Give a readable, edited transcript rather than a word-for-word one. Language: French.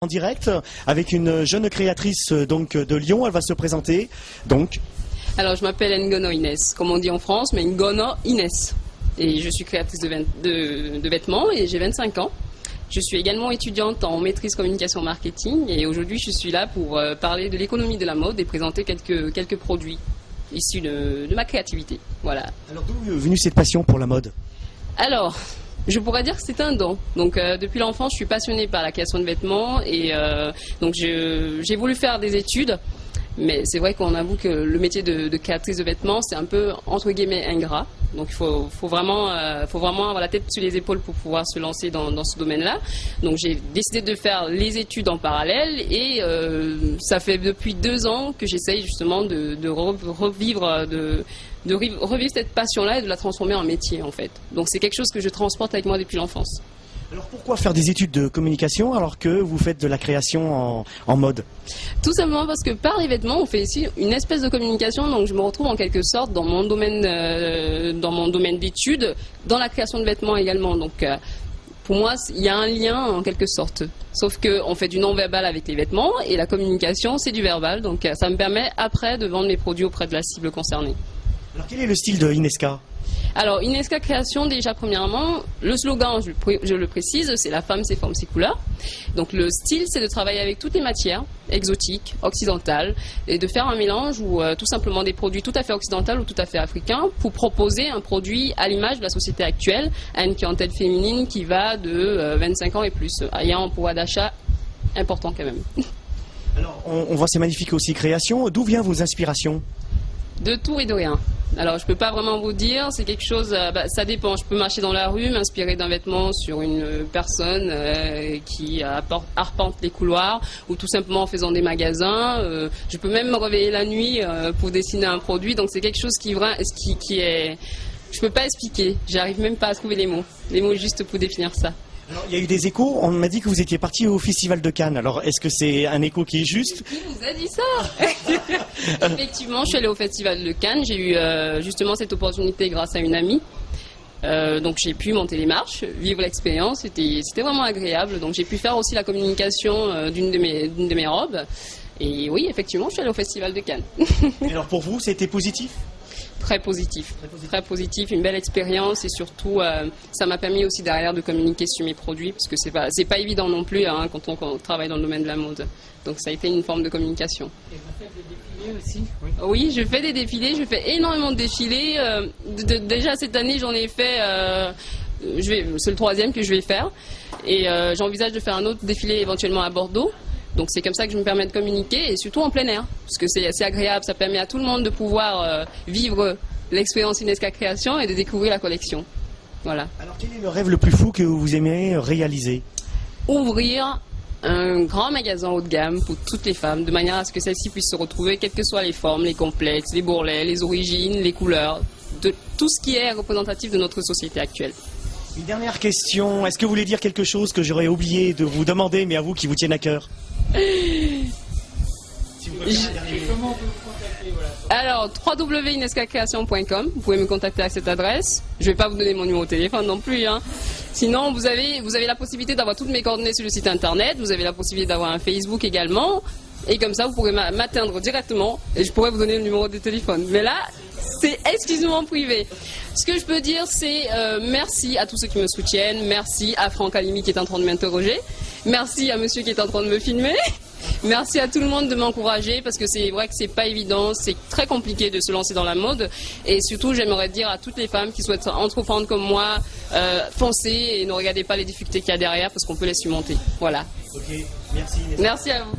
En direct avec une jeune créatrice donc de Lyon, elle va se présenter. Donc, alors je m'appelle Ngono Inès, comme on dit en France, mais Ngono Inès. Et je suis créatrice de vêtements et j'ai 25 ans. Je suis également étudiante en maîtrise communication marketing et aujourd'hui je suis là pour parler de l'économie de la mode et présenter quelques produits issus de ma créativité. Voilà. Alors d'où est venue cette passion pour la mode? Alors, je pourrais dire que c'est un don. Donc depuis l'enfance, je suis passionnée par la création de vêtements et donc j'ai voulu faire des études. Mais c'est vrai qu'on avoue que le métier de créatrice de vêtements, c'est un peu entre guillemets ingrat. Donc il faut vraiment avoir la tête sur les épaules pour pouvoir se lancer dans ce domaine-là. Donc j'ai décidé de faire les études en parallèle et ça fait depuis 2 ans que j'essaye justement de revivre cette passion-là et de la transformer en métier en fait. Donc c'est quelque chose que je transporte avec moi depuis l'enfance. Alors pourquoi faire des études de communication alors que vous faites de la création en mode? Tout simplement parce que par les vêtements, on fait ici une espèce de communication, donc je me retrouve en quelque sorte dans mon domaine d'études, dans la création de vêtements également. Donc pour moi, il y a un lien en quelque sorte. Sauf qu'on fait du non-verbal avec les vêtements et la communication, c'est du verbal. Donc ça me permet après de vendre mes produits auprès de la cible concernée. Alors quel est le style de Ineska? Alors, Ineska Création, déjà, premièrement, le slogan, je le précise, c'est la femme, ses formes, ses couleurs. Donc, le style, c'est de travailler avec toutes les matières exotiques, occidentales, et de faire un mélange ou tout simplement des produits tout à fait occidentaux ou tout à fait africains pour proposer un produit à l'image de la société actuelle, à une clientèle féminine qui va de 25 ans et plus, ayant un pouvoir d'achat important quand même. Alors, on voit ces magnifiques aussi créations. D'où viennent vos inspirations? De tout et de rien. Alors je peux pas vraiment vous dire, c'est quelque chose, ça dépend. Je peux marcher dans la rue, m'inspirer d'un vêtement sur une personne qui arpente les couloirs ou tout simplement en faisant des magasins. Je peux même me réveiller la nuit pour dessiner un produit. Donc c'est quelque chose qui est, je peux pas expliquer. J'arrive même pas à trouver les mots juste pour définir ça. Alors, il y a eu des échos, on m'a dit que vous étiez parti au Festival de Cannes. Alors, est-ce que c'est un écho qui est juste? Qui vous a dit ça? Effectivement, je suis allée au Festival de Cannes. J'ai eu justement cette opportunité grâce à une amie. Donc j'ai pu monter les marches, vivre l'expérience, c'était vraiment agréable. Donc j'ai pu faire aussi la communication d'une de mes robes. Et oui, effectivement, je suis allée au Festival de Cannes. Et alors pour vous, c'était positif? Très positif, une belle expérience et surtout ça m'a permis aussi derrière de communiquer sur mes produits parce que c'est pas évident non plus hein, quand on travaille dans le domaine de la mode. Donc ça a été une forme de communication. Et vous faites des défilés aussi? Oui, je fais des défilés, je fais énormément de défilés. Déjà cette année j'en ai fait, c'est le 3e que je vais faire et j'envisage de faire un autre défilé éventuellement à Bordeaux. Donc c'est comme ça que je me permets de communiquer et surtout en plein air, parce que c'est assez agréable, ça permet à tout le monde de pouvoir vivre l'expérience Ineska Création et de découvrir la collection. Voilà. Alors quel est le rêve le plus fou que vous aimez réaliser? Ouvrir un grand magasin haut de gamme pour toutes les femmes, de manière à ce que celles-ci puissent se retrouver, quelles que soient les formes, les complexes, les bourrelets, les origines, les couleurs, de tout ce qui est représentatif de notre société actuelle. Une dernière question, est-ce que vous voulez dire quelque chose que j'aurais oublié de vous demander, mais à vous qui vous tienne à cœur? Si vous pouvez faire un dernier mot. Comment on peut vous contacter? Voilà. Alors, www.ineskacreation.com, vous pouvez me contacter à cette adresse. Je ne vais pas vous donner mon numéro de téléphone non plus. Hein. Sinon, vous avez la possibilité d'avoir toutes mes coordonnées sur le site internet. Vous avez la possibilité d'avoir un Facebook également. Et comme ça, vous pourrez m'atteindre directement et je pourrais vous donner le numéro de téléphone. Mais là, c'est exclusivement privé. Ce que je peux dire, c'est merci à tous ceux qui me soutiennent. Merci à Franck Alimi qui est en train de m'interroger. Merci à monsieur qui est en train de me filmer. Merci à tout le monde de m'encourager parce que c'est vrai que c'est pas évident, c'est très compliqué de se lancer dans la mode. Et surtout, j'aimerais dire à toutes les femmes qui souhaitent entreprendre comme moi, foncez et ne regardez pas les difficultés qu'il y a derrière parce qu'on peut les surmonter. Voilà. Ok, merci. Merci à vous.